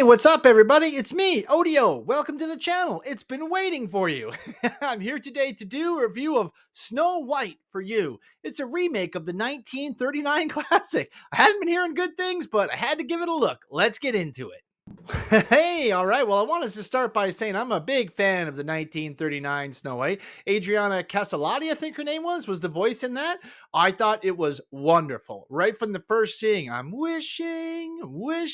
What's up, everybody? It's me, Odio. Welcome to the channel. It's been waiting for you. I'm here today to do a review of Snow White for you. It's a remake of the 1939 classic. I haven't been hearing good things, but I had to give it a look. Let's get into it. Hey, all right. Well, I want us to start by saying I'm a big fan of the 1939 Snow White. Adriana Caselotti, I think her name was the voice in that. I thought it was wonderful. Right from the first seeing, I'm wishing for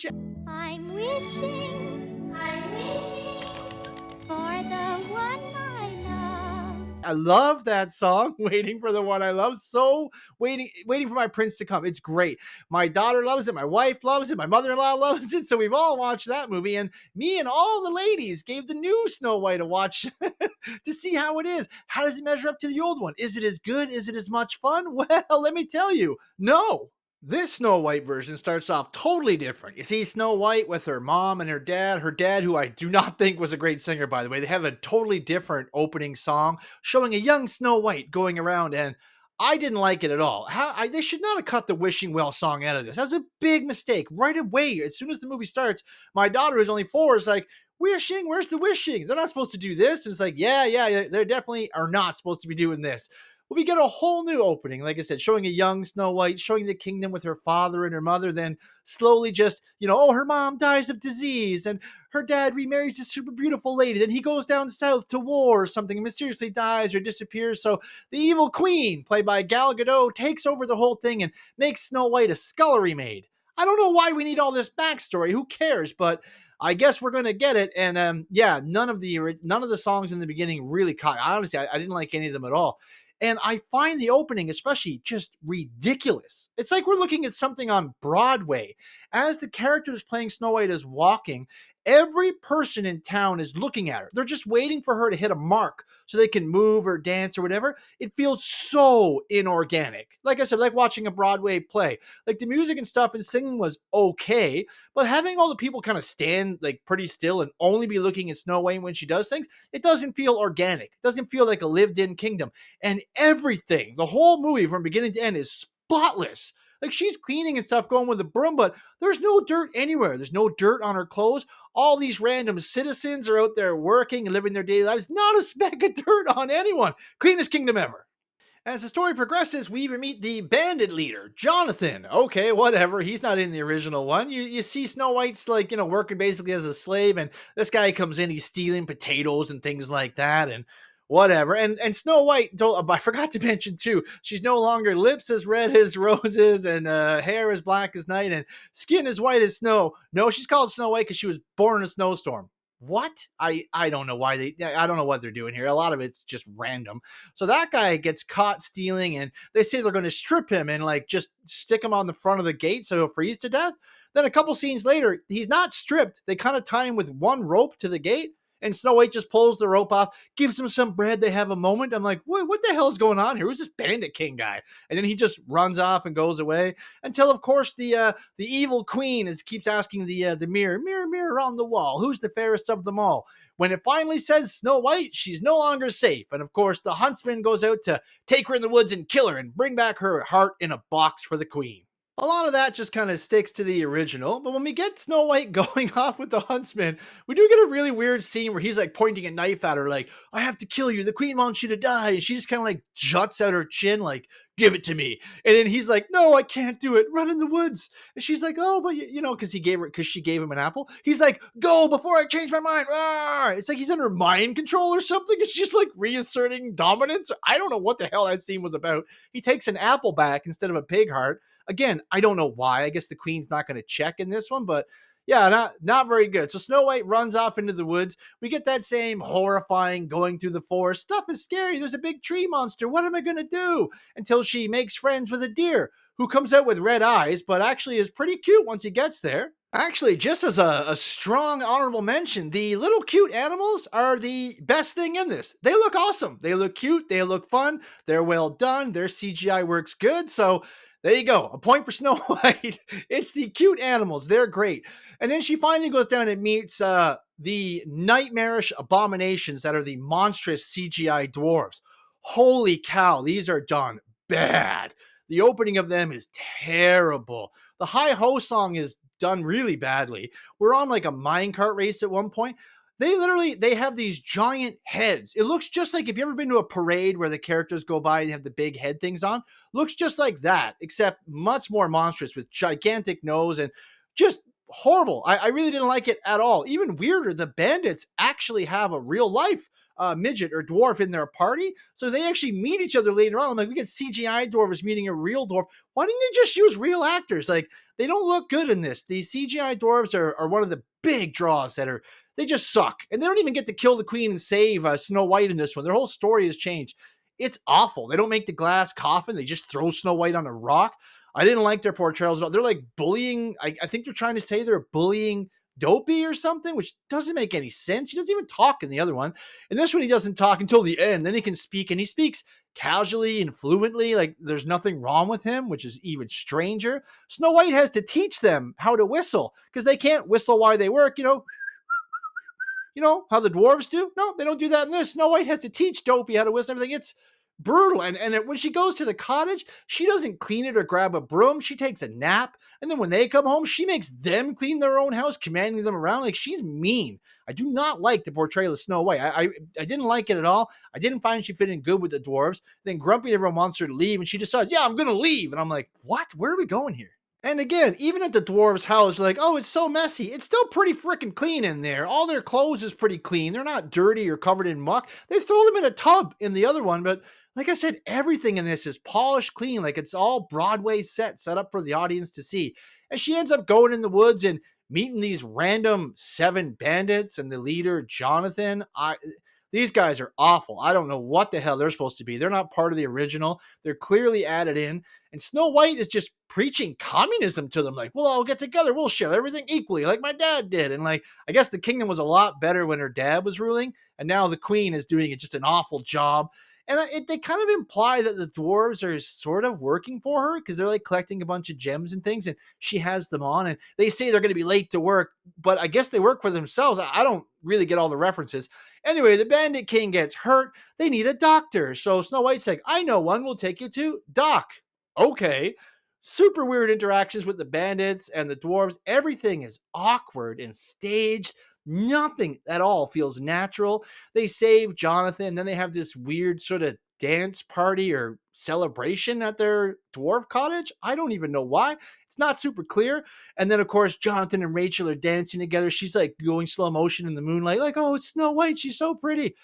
the one I love. I love that song, Waiting for the One I Love. So waiting for my prince to come. It's great. My daughter loves it. My wife loves it. My mother-in-law loves it. So we've all watched that movie. And me and all the ladies gave the new Snow White a watch to see how it is. How does it measure up to the old one? Is it as good? Is it as much fun? Well, let me tell you, no. This Snow White version starts off totally different. You see Snow White with her mom and her dad, who I do not think was a great singer, by the way. They have a totally different opening song showing a young Snow White going around, and I didn't like it at all. They should not have cut the Wishing Well song out of this. That's a big mistake. Right away, as soon as the movie starts, my daughter, who's only 4, is like, wishing, where's the wishing? They're not supposed to do this. And it's like, yeah, they definitely are not supposed to be doing this. Well, we get a whole new opening, like I said, showing a young Snow White, showing the kingdom with her father and her mother, then slowly just, oh, her mom dies of disease, and her dad remarries a super beautiful lady. Then he goes down south to war or something and mysteriously dies or disappears. So the evil queen, played by Gal Gadot, takes over the whole thing and makes Snow White a scullery maid. I don't know why we need all this backstory. Who cares? But I guess we're gonna get it. And yeah, none of the songs in the beginning really caught. Honestly, I didn't like any of them at all. And I find the opening, especially, just ridiculous. It's like we're looking at something on Broadway. As the characters playing Snow White is walking, every person in town is looking at her. They're just waiting for her to hit a mark so they can move or dance or whatever. It feels so inorganic. Like I said, like watching a Broadway play. Like the music and stuff and singing was okay, but having all the people kind of stand like pretty still and only be looking at Snow White when she does things, it doesn't feel organic. It doesn't feel like a lived-in kingdom. And everything, the whole movie from beginning to end, is spotless. Like she's cleaning and stuff, going with a broom, but there's no dirt anywhere. There's no dirt on her clothes. All these random citizens are out there working and living their daily lives. Not a speck of dirt on anyone. Cleanest kingdom ever. As the story progresses, we even meet the bandit leader, Jonathan. Okay, whatever. He's not in the original one. You see Snow White's like, working basically as a slave, and this guy comes in, he's stealing potatoes and things like that, and whatever. And Snow White, I forgot to mention too, she's no longer lips as red as roses and hair as black as night and skin as white as snow. No, she's called Snow White because she was born in a snowstorm. What? I don't know why I don't know what they're doing here. A lot of it's just random. So that guy gets caught stealing, and they say they're going to strip him and like just stick him on the front of the gate so he'll freeze to death. Then a couple scenes later, he's not stripped. They kind of tie him with one rope to the gate, and Snow White just pulls the rope off, gives him some bread. They have a moment. I'm like, what the hell is going on here? Who's this Bandit King guy? And then he just runs off and goes away until, of course, the evil queen keeps asking the mirror, mirror on the wall, who's the fairest of them all? When it finally says Snow White, she's no longer safe. And of course, the huntsman goes out to take her in the woods and kill her and bring back her heart in a box for the queen. A lot of that just kind of sticks to the original, but when we get Snow White going off with the huntsman, we do get a really weird scene where he's like pointing a knife at her, like, I have to kill you, the queen wants you to die, and she just kind of like juts out her chin, like, give it to me. And then he's like, no, I can't do it, run in the woods. And she's like, oh, but because she gave him an apple. He's like, go before I change my mind. Rawr! It's like he's under mind control or something, and she's like reasserting dominance. I don't know what the hell that scene was about. He takes an apple back instead of a pig heart. Again, I don't know why. I guess the queen's not going to check in this one, but yeah, not very good. So Snow White runs off into the woods. We get that same horrifying going through the forest. Stuff is scary. There's a big tree monster. What am I going to do? Until she makes friends with a deer who comes out with red eyes, but actually is pretty cute once he gets there. Actually, just as a strong honorable mention, the little cute animals are the best thing in this. They look awesome. They look cute. They look fun. They're well done. Their CGI works good. So there you go. A point for Snow White. It's the cute animals. They're great. And then she finally goes down and meets the nightmarish abominations that are the monstrous CGI dwarves. Holy cow, these are done bad. The opening of them is terrible. The Hi Ho song is done really badly. We're on like a minecart race at one point. They have these giant heads. It looks just like, if you ever been to a parade where the characters go by and they have the big head things on, looks just like that, except much more monstrous with gigantic nose and just horrible. I really didn't like it at all. Even weirder, the bandits actually have a real life midget or dwarf in their party. So they actually meet each other later on. I'm like, we get CGI dwarves meeting a real dwarf. Why didn't they just use real actors? Like, they don't look good in this. These CGI dwarves are one of the big draws that are, they just suck. And they don't even get to kill the queen and save Snow White in this one. Their whole story has changed. It's awful. They don't make the glass coffin. They just throw Snow White on a rock. I didn't like their portrayals at all. They're like bullying. I think they're trying to say they're bullying Dopey or something, which doesn't make any sense. He doesn't even talk in the other one. In this one, he doesn't talk until the end. Then he can speak, and he speaks casually and fluently, like there's nothing wrong with him, which is even stranger. Snow White has to teach them how to whistle because they can't whistle while they work, how the dwarves do. No, they don't do that in this. Snow White has to teach Dopey how to whistle everything. It's brutal. And when she goes to the cottage, she doesn't clean it or grab a broom. She takes a nap. And then when they come home, she makes them clean their own house, commanding them around. Like, she's mean. I do not like the portrayal of Snow White. I didn't like it at all. I didn't find she fit in good with the dwarves. Then Grumpy and everyone wants her to leave, and she decides, yeah, I'm going to leave. And I'm like, what? Where are we going here? And again, even at the dwarves' house, you're like, oh, it's so messy. It's still pretty freaking clean in there. All their clothes is pretty clean. They're not dirty or covered in muck. They throw them in a tub in the other one, but like I said, everything in this is polished clean, like it's all Broadway set up for the audience to see. And she ends up going in the woods and meeting these random 7 bandits and the leader, Jonathan. These guys are awful. I don't know what the hell they're supposed to be. They're not part of the original. They're clearly added in. And Snow White is just preaching communism to them. Like, we'll all get together. We'll share everything equally, like my dad did. And like, I guess the kingdom was a lot better when her dad was ruling. And now the queen is doing just an awful job. And they kind of imply that the dwarves are sort of working for her because they're like collecting a bunch of gems and things, and she has them on. And they say they're going to be late to work, but I guess they work for themselves. I don't really get all the references. Anyway, the Bandit King gets hurt. They need a doctor. So Snow White's like, I know one. We'll take you to Doc. Okay. Super weird interactions with the bandits and the dwarves. Everything is awkward and staged. Nothing at all feels natural. They save Jonathan. Then they have this weird sort of dance party or celebration at their dwarf cottage. I don't even know why. It's not super clear. And then, of course, Jonathan and Rachel are dancing together. She's like going slow motion in the moonlight, like, oh, it's Snow White. She's so pretty.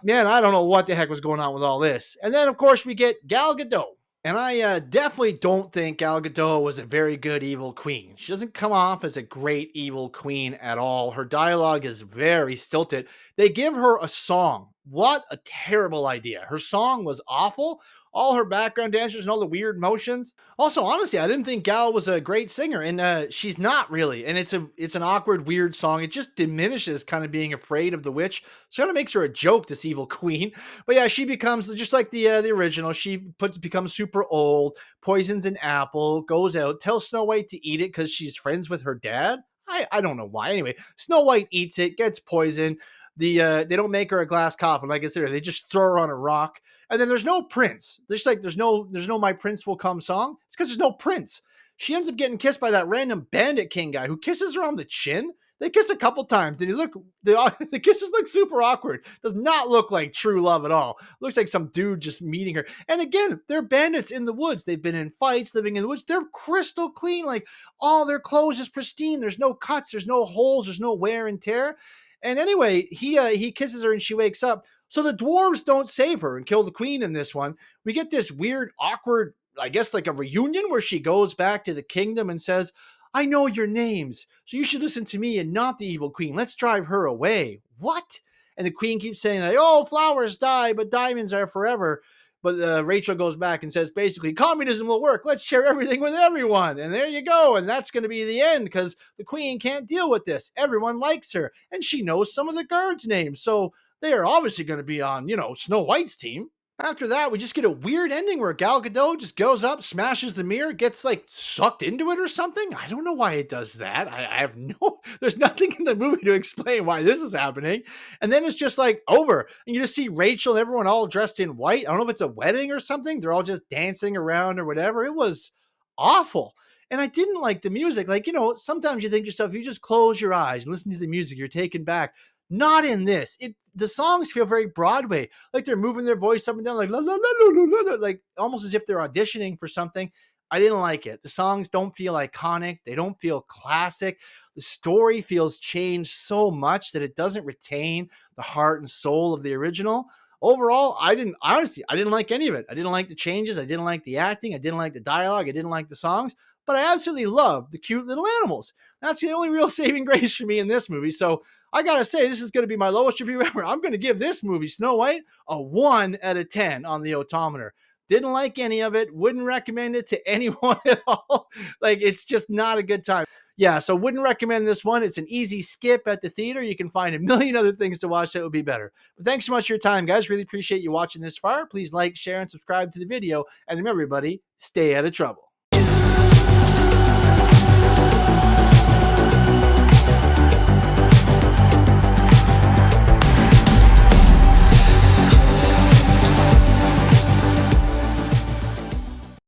Man, I don't know what the heck was going on with all this. And then, of course, we get Gal Gadot. And I definitely don't think Gal Gadot was a very good evil queen. She doesn't come off as a great evil queen at all. Her dialogue is very stilted. They give her a song. What a terrible idea. Her song was awful. All her background dancers and all the weird motions. Also, honestly, I didn't think Gal was a great singer, and she's not really. And it's an awkward, weird song. It just diminishes kind of being afraid of the witch. So it kind of makes her a joke, this evil queen. But yeah, she becomes just like the original. She becomes super old, poisons an apple, goes out, tells Snow White to eat it because she's friends with her dad. I don't know why. Anyway, Snow White eats it, gets poisoned. They don't make her a glass coffin like I said. They just throw her on a rock. And then there's no prince. There's no My Prince Will Come song. It's because there's no prince. She ends up getting kissed by that random Bandit King guy who kisses her on the chin. They kiss a couple times. And the kisses look super awkward. Does not look like true love at all. Looks like some dude just meeting her. And again, they're bandits in the woods. They've been in fights, living in the woods. They're crystal clean. Like, all their clothes is pristine. There's no cuts. There's no holes. There's no wear and tear. And anyway, he kisses her and she wakes up. So the dwarves don't save her and kill the queen in this one. We get this weird, awkward, I guess like a reunion where she goes back to the kingdom and says, I know your names, so you should listen to me and not the evil queen. Let's drive her away. What? And the queen keeps saying, like, oh, flowers die, but diamonds are forever. But Rachel goes back and says, basically, communism will work. Let's share everything with everyone. And there you go. And that's going to be the end because the queen can't deal with this. Everyone likes her. And she knows some of the guards' names. So they are obviously going to be on, Snow White's team. After that, we just get a weird ending where Gal Gadot just goes up, smashes the mirror, gets like sucked into it or something. I don't know why it does that. I have no, there's nothing in the movie to explain why this is happening. And then it's just like over. And you just see Rachel and everyone all dressed in white. I don't know if it's a wedding or something. They're all just dancing around or whatever. It was awful. And I didn't like the music. Like, sometimes you think to yourself, you just close your eyes and listen to the music, you're taken back. Not in this. The songs feel very Broadway, like they're moving their voice up and down, like la la la la la la, like almost as if they're auditioning for something. I didn't like it. The songs don't feel iconic. They don't feel classic. The story feels changed so much that it doesn't retain the heart and soul of the original. Overall, I didn't like any of it. I didn't like the changes. I didn't like the acting. I didn't like the dialogue. I didn't like the songs, but I absolutely loved the cute little animals. That's the only real saving grace for me in this movie. So I gotta say, this is gonna be my lowest review ever. I'm gonna give this movie, Snow White, a 1 out of 10 on the odometer. Didn't like any of it. Wouldn't recommend it to anyone at all. Like, it's just not a good time. Yeah, so wouldn't recommend this one. It's an easy skip at the theater. You can find a million other things to watch that would be better. But thanks so much for your time, guys. Really appreciate you watching this far. Please like, share, and subscribe to the video. And remember, everybody, stay out of trouble.